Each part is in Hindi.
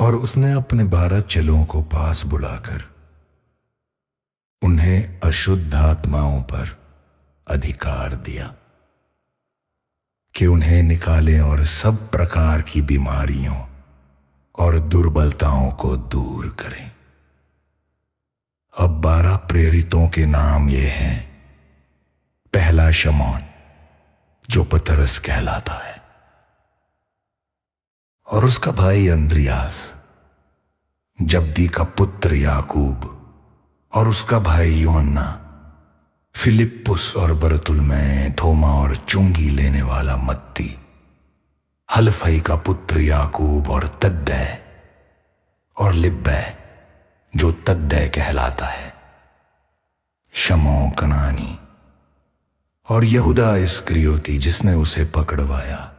और उसने अपने 12 चेलों को पास बुलाकर उन्हें अशुद्ध आत्माओं पर अधिकार दिया कि उन्हें निकालें और सब प्रकार की बीमारियों और दुर्बलताओं को दूर करें। अब 12 प्रेरितों के नाम ये हैं। पहला शमौन, जो पतरस कहलाता है, और उसका भाई अंद्रियास, जब्दी का पुत्र याकूब, और उसका भाई यूहन्ना, फिलिप्पुस और बरतुल्मै, थोमा और चुंगी लेने वाला मत्ती, हलफई का पुत्र याकूब और तद्दै, और लिब्बै जो तद्दै कहलाता है, शमौ कनानी, और यहूदा इस्करियोती जिसने उसे पकड़वाया।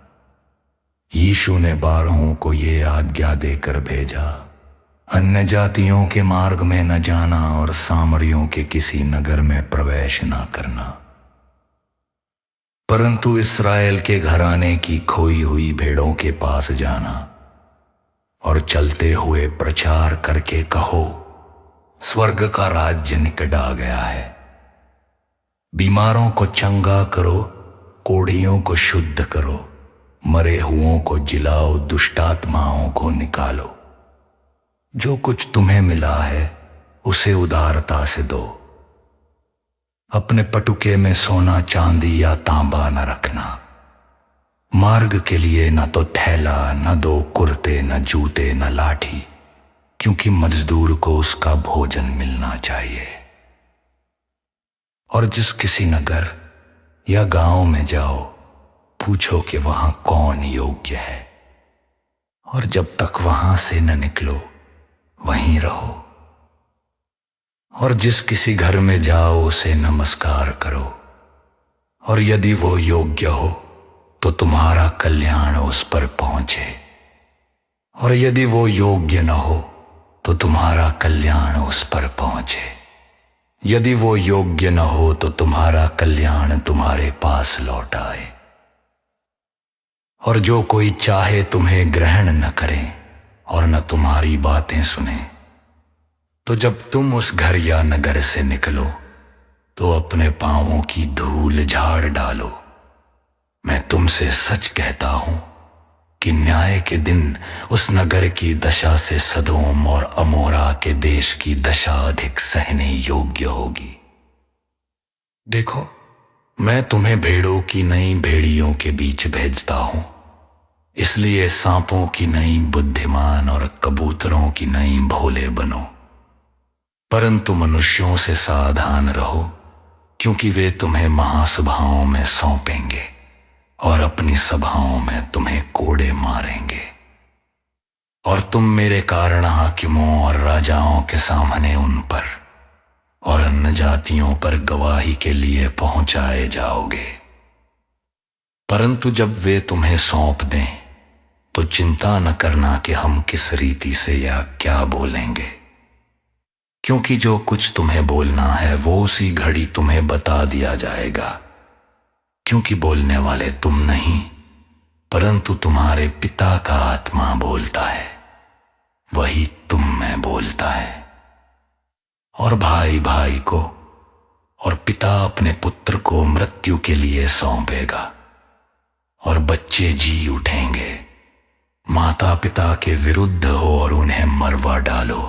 यीशु ने 12 को ये आज्ञा देकर भेजा, अन्य जातियों के मार्ग में न जाना और सामरियों के किसी नगर में प्रवेश न करना, परंतु इस्राएल के घराने की खोई हुई भेड़ों के पास जाना और चलते हुए प्रचार करके कहो, स्वर्ग का राज्य निकट आ गया है। बीमारों को चंगा करो, कोढ़ियों को शुद्ध करो, मरे हुओं को जिलाओ, दुष्टात्माओं को निकालो। जो कुछ तुम्हें मिला है उसे उदारता से दो। अपने पटुके में सोना चांदी या तांबा न रखना। मार्ग के लिए न तो थैला, न 2 कुर्ते, न जूते, न लाठी, क्योंकि मजदूर को उसका भोजन मिलना चाहिए। और जिस किसी नगर या गांव में जाओ, पूछो कि वहां कौन योग्य है, और जब तक वहां से न निकलो वहीं रहो। और जिस किसी घर में जाओ उसे नमस्कार करो, और यदि वो योग्य हो तो तुम्हारा कल्याण उस पर पहुंचे, और यदि वो योग्य न हो तो तुम्हारा कल्याण उस पर पहुंचे। यदि वो योग्य न हो तो तुम्हारा कल्याण तुम्हारे पास लौट आए। और जो कोई चाहे तुम्हें ग्रहण न करे और न तुम्हारी बातें सुने, तो जब तुम उस घर या नगर से निकलो तो अपने पांवों की धूल झाड़ डालो। मैं तुमसे सच कहता हूं कि न्याय के दिन उस नगर की दशा से सदोम और अमोरा के देश की दशा अधिक सहने योग्य होगी। देखो, मैं तुम्हें भेड़ों की नई भेड़ियों के बीच भेजता हूं, इसलिए सांपों की नई बुद्धिमान और कबूतरों की नई भोले बनो। परंतु मनुष्यों से सावधान रहो, क्योंकि वे तुम्हें महासभाओं में सौंपेंगे और अपनी सभाओं में तुम्हें कोड़े मारेंगे। और तुम मेरे कारण हाकिमों और राजाओं के सामने उन पर और अन्य जातियों पर गवाही के लिए पहुंचाए जाओगे। परंतु जब वे तुम्हें सौंप दें तो चिंता न करना कि हम किस रीति से या क्या बोलेंगे, क्योंकि जो कुछ तुम्हें बोलना है वो उसी घड़ी तुम्हें बता दिया जाएगा। क्योंकि बोलने वाले तुम नहीं, परंतु तुम्हारे पिता का आत्मा बोलता है, वही तुम में बोलता है। और भाई भाई को और पिता अपने पुत्र को मृत्यु के लिए सौंपेगा, और बच्चे जी उठेंगे। माता पिता के विरुद्ध हो और उन्हें मरवा डालो,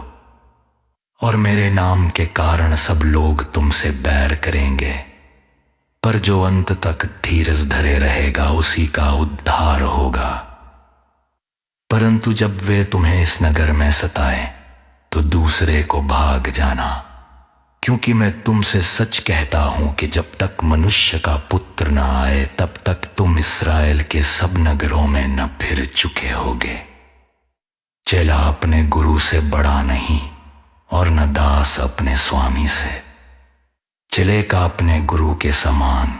और मेरे नाम के कारण सब लोग तुमसे बैर करेंगे, पर जो अंत तक धीरज धरे रहेगा उसी का उद्धार होगा। परंतु जब वे तुम्हें इस नगर में सताएं तो दूसरे को भाग जाना, क्योंकि मैं तुमसे सच कहता हूं कि जब तक मनुष्य का पुत्र न आए तब तक तुम इस्राएल के सब नगरों में न फिर चुके होगे। चेला अपने गुरु से बड़ा नहीं, और न दास अपने स्वामी से। चेले का अपने गुरु के समान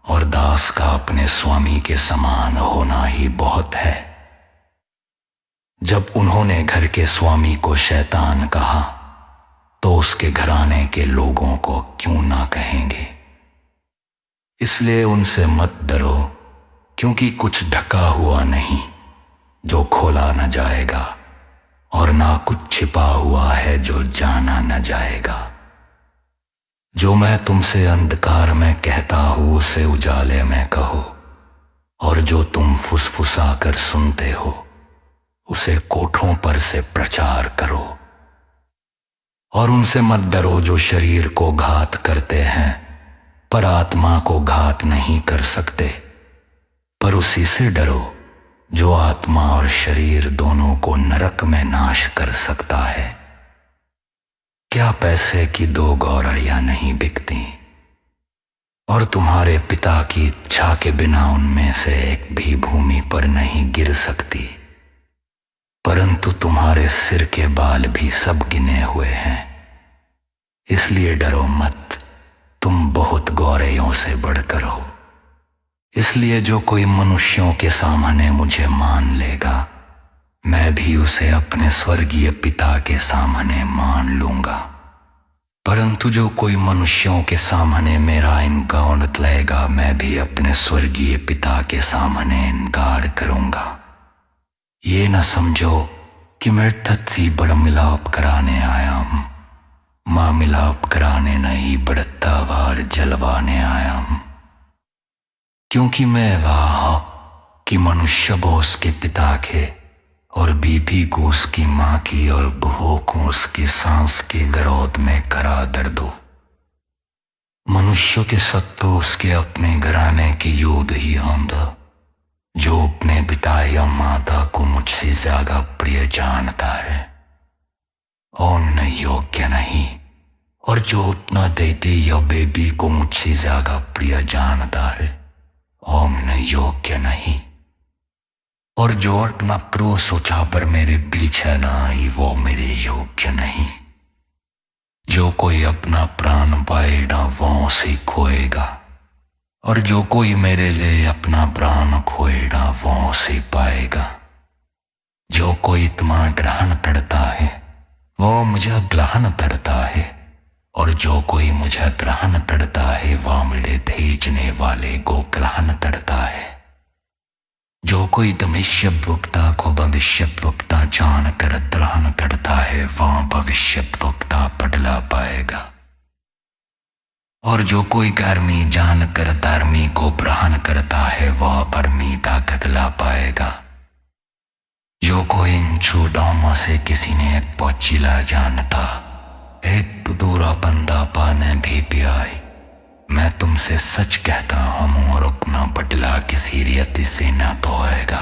और दास का अपने स्वामी के समान होना ही बहुत है। जब उन्होंने घर के स्वामी को शैतान कहा तो उसके घराने के लोगों को क्यों ना कहेंगे। इसलिए उनसे मत डरो, क्योंकि कुछ ढका हुआ नहीं जो खोला न जाएगा, ना कुछ छिपा हुआ है जो जाना न जाएगा। जो मैं तुमसे अंधकार में कहता हूँ उसे उजाले में कहो, और जो तुम फुसफुसा कर सुनते हो उसे कोठों पर से प्रचार करो। और उनसे मत डरो जो शरीर को घात करते हैं पर आत्मा को घात नहीं कर सकते, पर उसी से डरो जो आत्मा और शरीर दोनों को नरक में नाश कर सकता है। क्या पैसे की दो गौरैया नहीं बिकती, और तुम्हारे पिता की इच्छा के बिना उनमें से एक भी भूमि पर नहीं गिर सकती, परंतु तुम्हारे सिर के बाल भी सब गिने हुए हैं। इसलिए डरो मत, तुम बहुत गौरैयों से बढ़कर हो। इसलिए जो कोई मनुष्यों के सामने मुझे मान लेगा, मैं भी उसे अपने स्वर्गीय पिता के सामने मान लूंगा। परंतु जो कोई मनुष्यों के सामने मेरा इनकार बतलाएगा, मैं भी अपने स्वर्गीय पिता के सामने इनकार करूंगा। ये न समझो कि मैं ठत्ती बड़ा मिलाप कराने आया हूं, मां मिलाप कराने नहीं बढ़ता वार जलवाने आया हूं। क्योंकि मैं वाह कि मनुष्य बोस के पिता के, और बीबी को उसकी माँ की, और बहू को उसकी सांस के गरोद में करा दर्द हो। मनुष्य के सत्तू उसके अपने घराने की युद्ध ही होंदा, जो अपने पिता या माता को मुझसे ज्यादा प्रिय जानता है और न योग्य नहीं, और जो उतना देती या बेबी को मुझसे ज्यादा प्रिय जानता है और न योग्य नहीं, और जो अपना क्रोध सोचा पर मेरे पीछे न आई वो मेरे योग्य नहीं। जो कोई अपना प्राण पाएगा वो से खोएगा, और जो कोई मेरे लिए अपना प्राण खोएगा वो से पाएगा। जो कोई तुम्हारा ग्रहण करता है वो मुझे ग्रहण करता है, और जो कोई मुझे ग्रहण करता है वह मेरे भेजने वाले को ग्रहण करता है। जो कोई भविष्य वक्ता को भविष्य वक्ता जान कर ग्रहण करता है वह भविष्य वक्ता बदला पाएगा, और जो कोई कर्मी जान कर धर्मी को ग्रहण करता है वह परमीता बदला पाएगा। जो कोई इन चूड़ों से किसी ने एक पौचिला जानता, एक दूरा बंदा पाने भी पियाई। मैं तुमसे सच कहता हूं, और अपना बदला किसी रियति से न धोएगा।